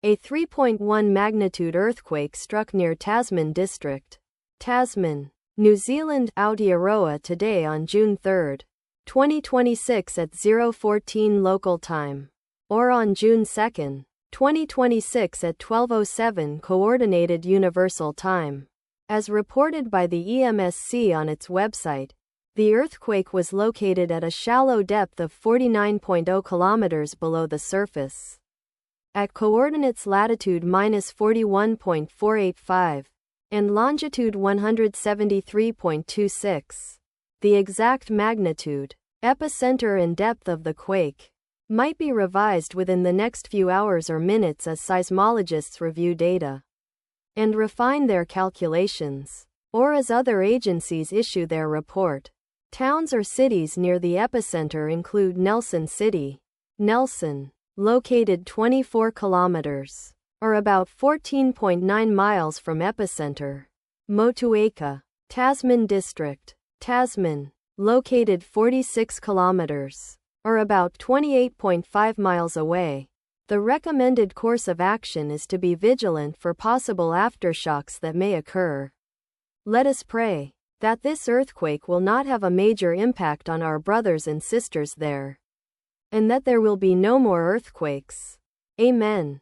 A 3.1 magnitude earthquake struck near Tasman District, Tasman, New Zealand, Aotearoa today on June 3, 2026 at 0:14 local time, or on June 2, 2026 at 12:07 Coordinated Universal Time. As reported by the EMSC on its website, the earthquake was located at a shallow depth of 49.0 kilometers below the surface, at coordinates latitude -41.485 and longitude 173.26. The exact magnitude, epicenter and depth of the quake might be revised within the next few hours or minutes as seismologists review data and refine their calculations, or as other agencies issue their report. Towns or cities near the epicenter include Nelson City, Nelson, located 24 kilometers, or about 14.9 miles from epicenter. Motueka, Tasman District, Tasman, located 46 kilometers, or about 28.5 miles away. The recommended course of action is to be vigilant for possible aftershocks that may occur. Let us pray that this earthquake will not have a major impact on our brothers and sisters there, and that there will be no more earthquakes. Amen.